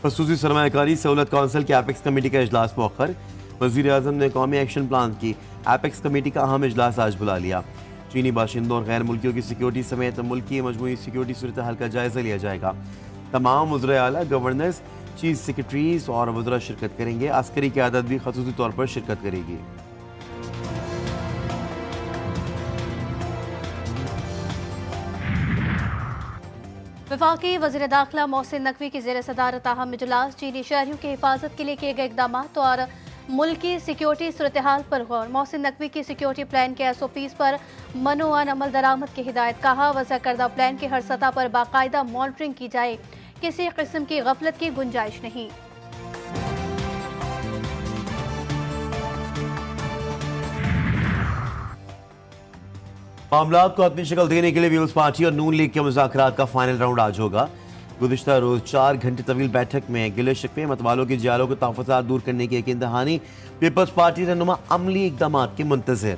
खसूसी सरमायाकारी सहूलत कौंसिल की एपेक्स कमेटी का इजलास मौखर। वज़ीर आज़म ने कौमी एक्शन प्लान की एपेक्स कमेटी का अहम इजलास आज बुला लिया। चीनी बाशिंदों और गैर मुल्कियों की सिक्योरिटी समेत मुल्क की मजमूई सिक्योरिटी सूरत हाल का जायजा लिया जाएगा। तमाम वज़राए आला, गवर्नर्स, चीफ सेक्रेटरीज और वज़रा शिरकत करेंगे। अस्करी क़यादत भी खसूसी तौर पर शिरकत करेगी। वफाकी वज़ीर दाखिला मोहसिन नकवी की ज़ेर सदारत अहम इजलास। चीनी शहरियों की हिफाजत के लिए किए गए इकदाम और मुल्क की सिक्योरिटी सूरत हाल पर गौर। मोहसिन नकवी की सिक्योरिटी प्लान के SOPs पर मनोअन अमल दरामद की हिदायत। कहा, वज़ा करदा प्लान की हर सतह पर बाकायदा मॉनिटरिंग की जाए, किसी किस्म की गफलत की गुंजाइश नहीं। मामलात को अपनी शक्ल देने के लिए पीपल्स पार्टी और नून लीग के मुज़ाकरात का फाइनल राउंड आज होगा। गुज़िश्ता रोज 4 घंटे तवील बैठक में गिले शिकवे, मतवालों के जियालों को तहफ़्फ़ुज़ात दूर करने की यकीन दहानी। पीपल्स पार्टी रहनुमा अमली इक़दाम के मुंतज़िर।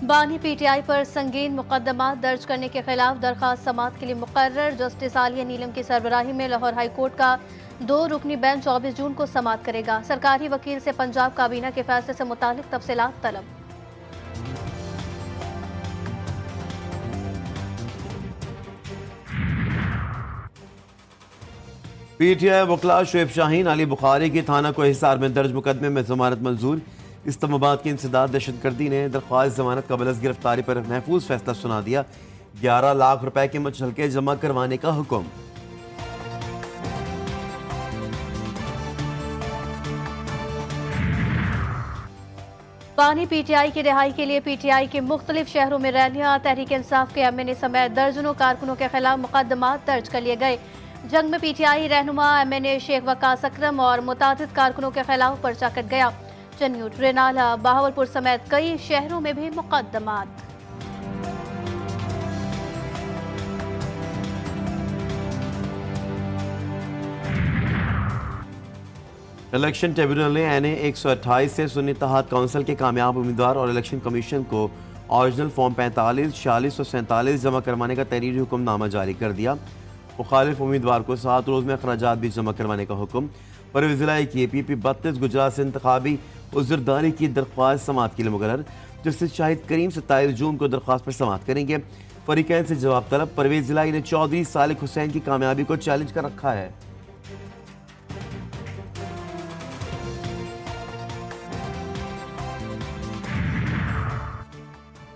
बानी PTI पर संगीन मुकदमा दर्ज करने के खिलाफ दरखास्त समाअत के लिए मुकर्रर। जस्टिस आलिया नीलम की सरबराही में लाहौर हाई कोर्ट का 2 रुकनी बेंच 24 जून को समाअत करेगा। सरकारी वकील से पंजाब काबीना के फैसले से मुतालिक तफसीलात तलब। PTI वकला शुएब शाहीन, अली बुखारी की थाना को हिसार में दर्ज मुकदमे में जमानत मंजूर। इस्लामाबाद की इंसदाद दहशतगर्दी ने दरख्वास्त जमानत कबल अज़ गिरफ्तारी पर महफूज फैसला सुना दिया। 11 लाख रुपए के मुचलके जमा करवाने का हुक्म। बानी PTI की रिहाई के लिए PTI के मुख्तलिफ शहरों में रैलियां। तहरीक इंसाफ के MNA समेत दर्जनों कारकुनों के खिलाफ मुकदमा दर्ज कर लिए गए। जंग में PTI रहनुमा MNA शेख वकास अकरम और मुतादिद कारकुनों के खिलाफ पर्चा कट गया। चन्यूट, रेनाला, बहावलपुर समेत कई शहरों में भी मुकदमात। इलेक्शन ट्रिब्यूनल ने NA 128 से सुन्नी इत्तेहाद काउंसिल के कामयाब उम्मीदवार और इलेक्शन कमीशन को ओरिजिनल फॉर्म 45, 46 और 47 जमा करवाने का तहरीरी हुक्मनामा जारी कर दिया। मुखालिफ उम्मीदवार को 7 रोज में अखराजात भी जमा करवाने का हुक्म। परवेज़ इलाही की APP 32 गुजरात से इंतखाबी उज़रदारी की दरख्वास्त समाअत के लिए मुकर्रर। जस्टिस शाहिद करीम 27 जून को दरख्वास्त पर समाअत करेंगे। फरीकैन से जवाब तलब। परवेज़ इलाही ने चौधरी सालिक हुसैन की कामयाबी को चैलेंज कर रखा है।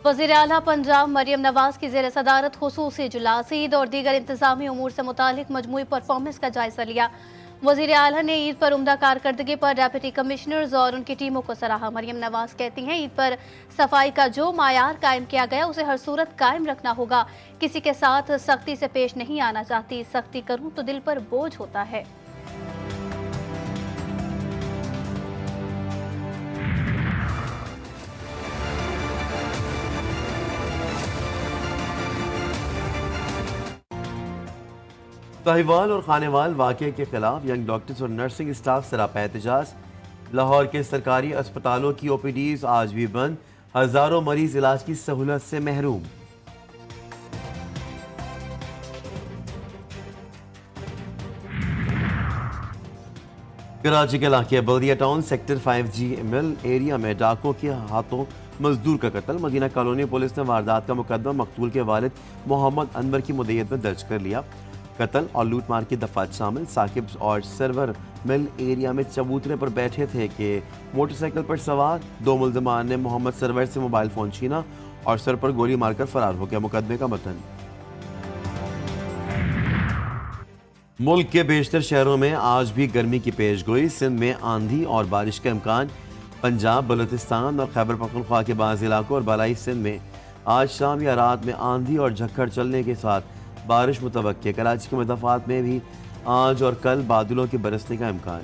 वज़ीर आला पंजाब मरियम नवाज की ज़ेर सदारत खुसूसी इजलास। ईद और दीगर इंतजामी उमूर से मुतालिक मजमूई परफॉर्मेंस का जायजा लिया। वज़ीर आला ने ईद पर उम्दा कारकर्दगी पर डेप्यूटी कमिश्नर्स और उनकी टीमों को सराहा। मरियम नवाज कहती हैं, ईद पर सफाई का जो मायार कायम किया गया उसे हर सूरत कायम रखना होगा। किसी के साथ सख्ती से पेश नहीं आना चाहती। सख्ती करूं तो दिल पर बोझ होता है। साहिवाल और खानेवाल वाक़े के खिलाफ यंग डॉक्टर्स और नर्सिंग स्टाफ सरापा एहतजाज। लाहौर के सरकारी अस्पतालों की OPDs आज भी बंद। हजारों मरीज इलाज की सहूलत से महरूम। कराची के इलाके Baldia town sector 5G mill area में डाकुओं के हाथों मजदूर का कत्ल। मदीना कॉलोनी पुलिस ने वारदात का मुकदमा मकतूल के वालिद मोहम्मद अनवर की मुद्दत में दर्ज कर लिया। कत्ल और लूटमार की दफात शामिल। साकिब और सरवर मिल एरिया में चबूतरे पर बैठे थे कि मोटरसाइकिल पर सवार 2 मुल्ज़िमान ने मोहम्मद सरवर से मोबाइल फ़ोन छीना और सर पर गोली मारकर फरार हो गया। मुकदमे का मतन। मुल्क के बेशतर शहरों में आज भी गर्मी की पेशगोई। सिंध में आंधी और बारिश का इम्कान। पंजाब, बलूचिस्तान और खैबर पख्तूनख्वा के बाज़ इलाकों और बालाई सिंध में आज शाम या रात में आंधी और झक्कड़ चलने के साथ बारिश मुतवक्के। कराची के मदाफ़ात में भी आज और कल बादलों के बरसने का इम्कान।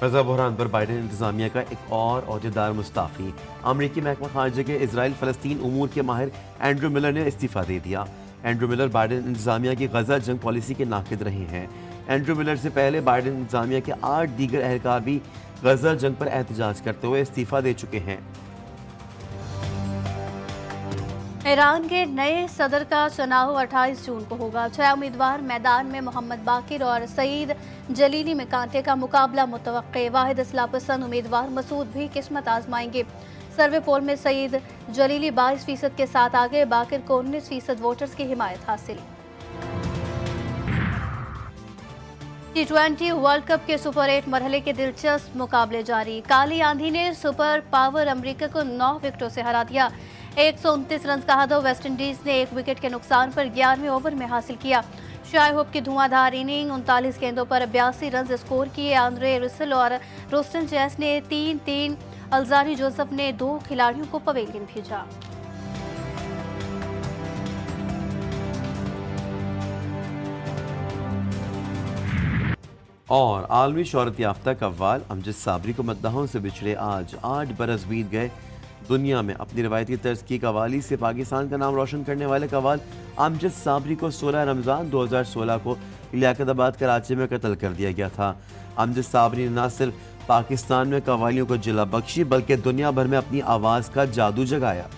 गजा बहरान पर बाइडेन इंतजामिया का एक और अहदेदार मुस्ताफ़ी। अमरीकी महकमा खारजा के इजराइल फ़लस्तीन उमूर के माहिर एंड्रू मिलर ने इस्तीफ़ा दे दिया। एंड्रू मिलर बाइडेन इंतजामिया की गजा जंग पॉलिसी के नाक़िद रहे हैं। एंड्रू मिलर से पहले बाइडेन इंतजामिया के 8 दीगर एहलकार भी गजा जंग पर एहतजाज करते हुए इस्तीफा दे चुके हैं। ईरान के नए सदर का चुनाव 28 जून को होगा। 6 उम्मीदवार मैदान में मोहम्मद बाकिर और सईद जलीली में कांटे का मुकाबला मुतवक्के। वाहिद इस्लाह पसंद उम्मीदवार मसूद भी किस्मत आजमाएंगे। सर्वे पोल में सईद जलीली 22% के साथ आगे, बाकिर को 19% वोटर्स की हिमायत हासिल। T20 वर्ल्ड कप के सुपर 8 मरहले के दिलचस्प मुकाबले जारी। काली आंधी ने सुपर पावर अमेरिका को 9 विकेटों से हरा दिया। 129 रन का हदफ वेस्ट इंडीज ने 1 विकेट के नुकसान पर 11वें ओवर में हासिल किया। शाय होप की धुआंधार इनिंग 39 गेंदों पर 82 रन स्कोर किए। आंद्रे रसेल और रोस्टन चेस ने 3-3, अल्जारी जोसेफ ने 2 खिलाड़ियों को पवेलियन भेजा। और आलमी शोहरत याफ्ता कव्वाल अमजद साबरी को मद्दाहों से बिछड़े आज 8 बरस बीत गए। दुनिया में अपनी रवायती तर्ज की कव्वाली से पाकिस्तान का नाम रोशन करने वाले कव्वाल अमजद साबरी को 16 रमज़ान 2016 को लियाकताबाद कराची में कत्ल कर दिया गया था। अमजद साबरी ने न सिर्फ पाकिस्तान में कव्वालियों को जिला बख्शी बल्कि दुनिया भर में अपनी आवाज़ का जादू जगाया।